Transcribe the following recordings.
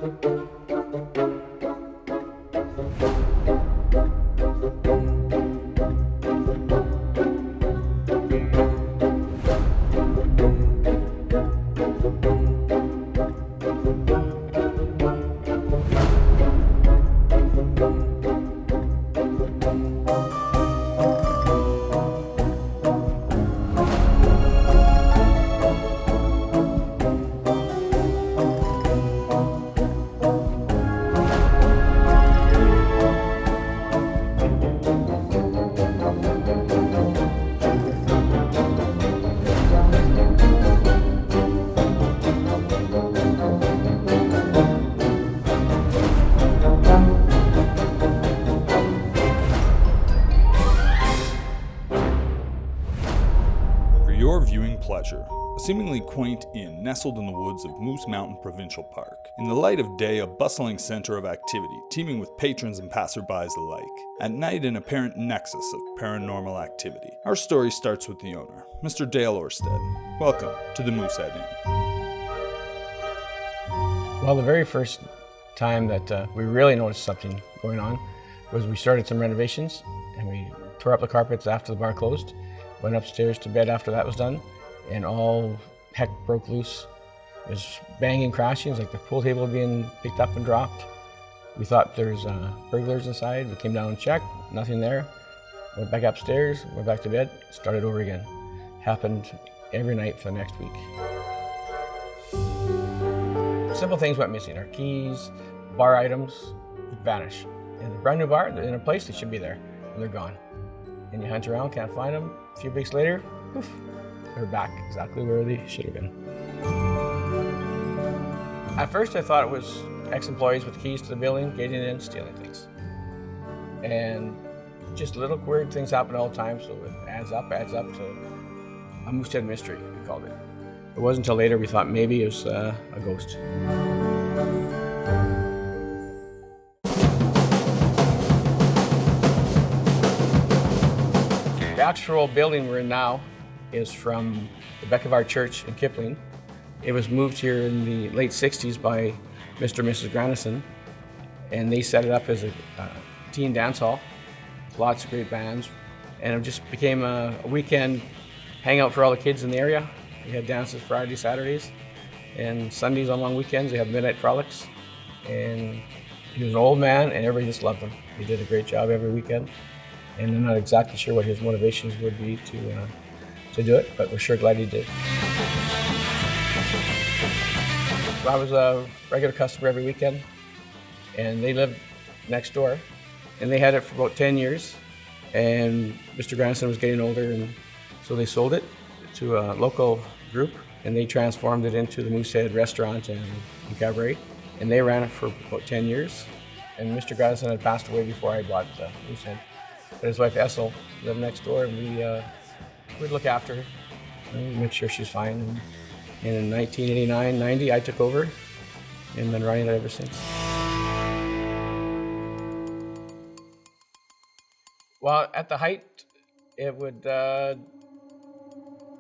Your viewing pleasure. A seemingly quaint inn nestled in the woods of Moose Mountain Provincial Park. In the light of day, a bustling center of activity, teeming with patrons and passerbys alike. At night, an apparent nexus of paranormal activity. Our story starts with the owner, Mr. Dale Orsted. Welcome to the Moosehead Inn. Well, the very first time that we really noticed something going on was we started some renovations and we tore up the carpets after the bar closed. Went upstairs to bed after that was done, and all heck broke loose. It was banging, crashing. It was like the pool table being picked up and dropped. We thought there's burglars inside. We came down and checked, nothing there. Went back upstairs, went back to bed, started over again. Happened every night for the next week. Simple things went missing. Our keys, bar items would vanish. In a brand new bar, they're in a place, they should be there, and they're gone. And you hunt around, can't find them. A few weeks later, poof, they're back exactly where they should have been. At first I thought it was ex-employees with keys to the building, getting in, stealing things. And just little weird things happen all the time, so it adds up to a Moosehead mystery, we called it. It wasn't until later we thought maybe it was a ghost. The actual building we're in now is from the back of our church in Kipling. It was moved here in the late 60s by Mr. and Mrs. Grandison, and they set it up as a teen dance hall with lots of great bands, and it just became a weekend hangout for all the kids in the area. We had dances Fridays, Saturdays, and Sundays on long weekends. They had midnight frolics, and he was an old man, and everybody just loved him. He did a great job every weekend. And I'm not exactly sure what his motivations would be to do it, but we're sure glad he did. I was a regular customer every weekend, and they lived next door, and they had it for about 10 years, and Mr. Grandson was getting older, and so they sold it to a local group, and they transformed it into the Moosehead restaurant and cabaret, and they ran it for about 10 years, and Mr. Grandson had passed away before I bought Moosehead. But his wife Essel lived next door, and we'd look after her and make sure she's fine. And in 1989-90, I took over and been running it ever since. Well, at the height, it would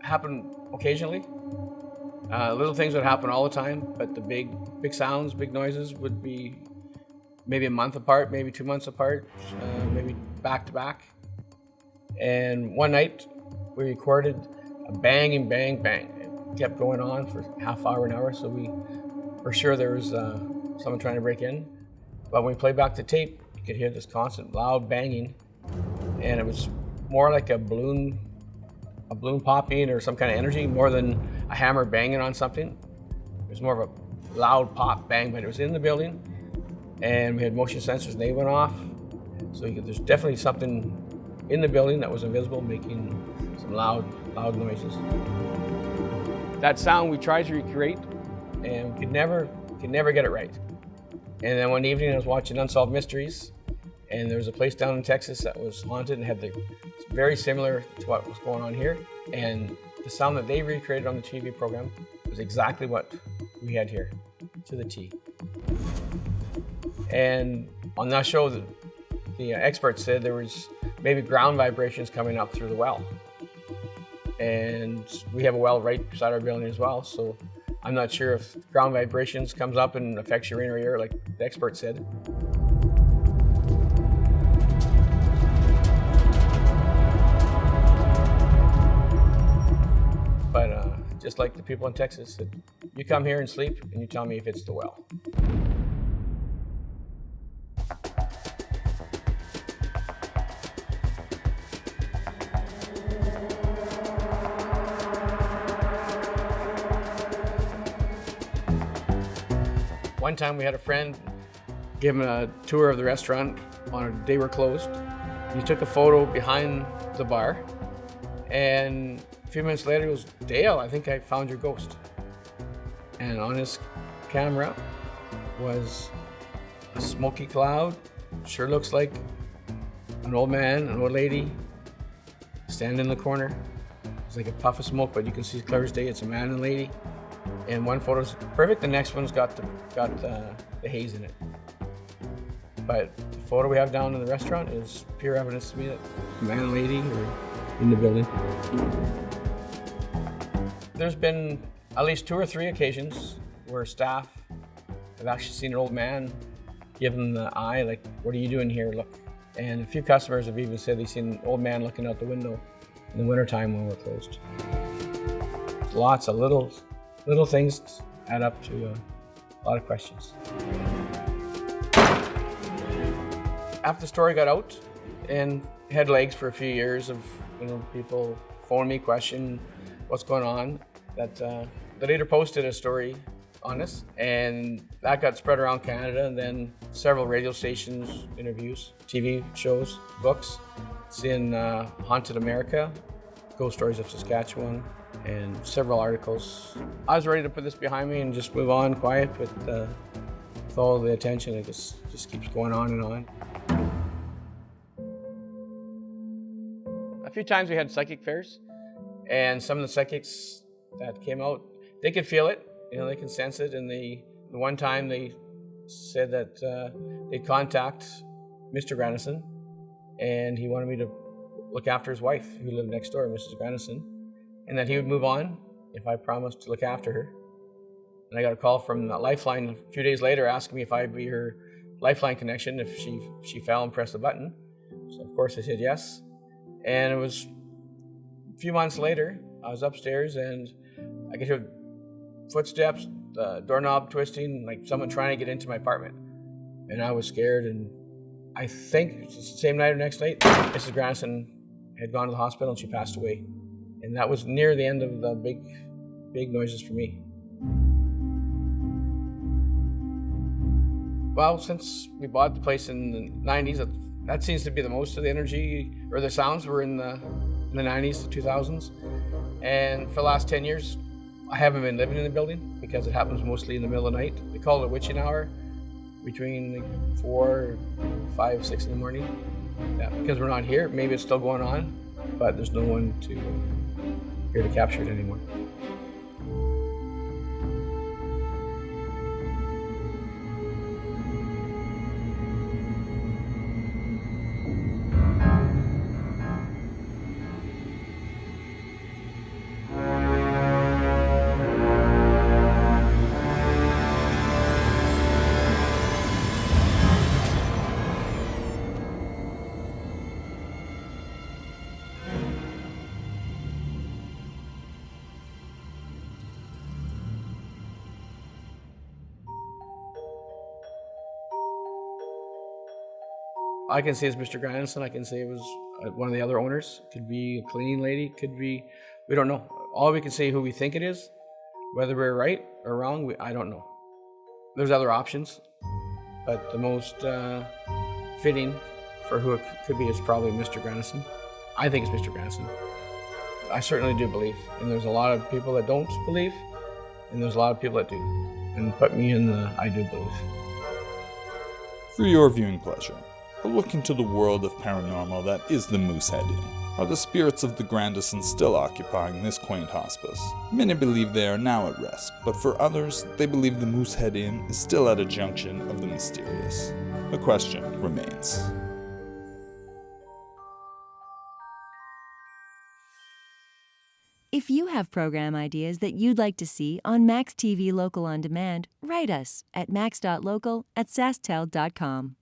happen occasionally. Little things would happen all the time, but the big sounds, big noises would be maybe a month apart, maybe 2 months apart, maybe back to back. And one night we recorded a bang, bang, bang. It kept going on for half hour, an hour, so we were sure there was someone trying to break in. But when we played back the tape, you could hear this constant loud banging, and it was more like a balloon popping or some kind of energy, more than a hammer banging on something. It was more of a loud pop bang, but it was in the building, and we had motion sensors, and they went off. So there's definitely something in the building that was invisible, making some loud noises. That sound we tried to recreate, and we could never get it right. And then one evening I was watching Unsolved Mysteries, and there was a place down in Texas that was haunted and had very similar to what was going on here. And the sound that they recreated on the TV program was exactly what we had here, to the T. And on that show, the experts said there was maybe ground vibrations coming up through the well. And we have a well right beside our building as well, so I'm not sure if ground vibrations comes up and affects your inner ear, like the expert said. But just like the people in Texas, you come here and sleep, and you tell me if it's the well. One time we had a friend give him a tour of the restaurant on a day we're closed. He took a photo behind the bar, and a few minutes later he goes, "Dale, I think I found your ghost." And on his camera was a smoky cloud. Sure looks like an old man, an old lady, standing in the corner. It's like a puff of smoke, but you can see clear as day it's a man and lady. And one photo's perfect, the next one's got the haze in it. But the photo we have down in the restaurant is pure evidence to me that the man and lady are in the building. There's been at least 2 or 3 occasions where staff have actually seen an old man give them the eye, like, "What are you doing here? Look." And a few customers have even said they've seen an old man looking out the window in the wintertime when we're closed. Lots of little things add up to a lot of questions. After the story got out and had legs for a few years of people phone me, question what's going on, that the leader posted a story on us, and that got spread around Canada, and then several radio stations, interviews, TV shows, books. It's in Haunted America, Ghost Stories of Saskatchewan, and several articles. I was ready to put this behind me and just move on quiet, but with all the attention, it just keeps going on and on. A few times we had psychic fairs, and some of the psychics that came out, they could feel it, they can sense it, and the one time they said that they'd contact Mr. Granison, and he wanted me to look after his wife, who lived next door, Mrs. Granison, and that he would move on if I promised to look after her. And I got a call from Lifeline a few days later asking me if I'd be her Lifeline connection if she fell and pressed the button. So of course I said yes. And it was a few months later, I was upstairs and I could hear footsteps, doorknob twisting, like someone trying to get into my apartment. And I was scared, and I think it's the same night or next night, Mrs. Granison had gone to the hospital and she passed away. And that was near the end of the big noises for me. Well, since we bought the place in the 90s, that seems to be the most of the energy, or the sounds were in the 90s to 2000s. And for the last 10 years, I haven't been living in the building because it happens mostly in the middle of the night. They call it a witching hour between 4, 5, 6 in the morning. Yeah, because we're not here, maybe it's still going on, but there's no one here to capture it anymore. I can say it's Mr. Granison. I can say it was one of the other owners. Could be a cleaning lady. Could be, we don't know. All we can say who we think it is. Whether we're right or wrong, I don't know. There's other options, but the most fitting for who it could be is probably Mr. Granison. I think it's Mr. Granison. I certainly do believe, and there's a lot of people that don't believe, and there's a lot of people that do. And put me in the I do believe. For your viewing pleasure, a look into the world of paranormal that is the Moosehead Inn. Are the spirits of the Grandisons still occupying this quaint hospice? Many believe they are now at rest, but for others, they believe the Moosehead Inn is still at a junction of the mysterious. The question remains. If you have program ideas that you'd like to see on maxTV Local On Demand, write us at max.local@sastel.com.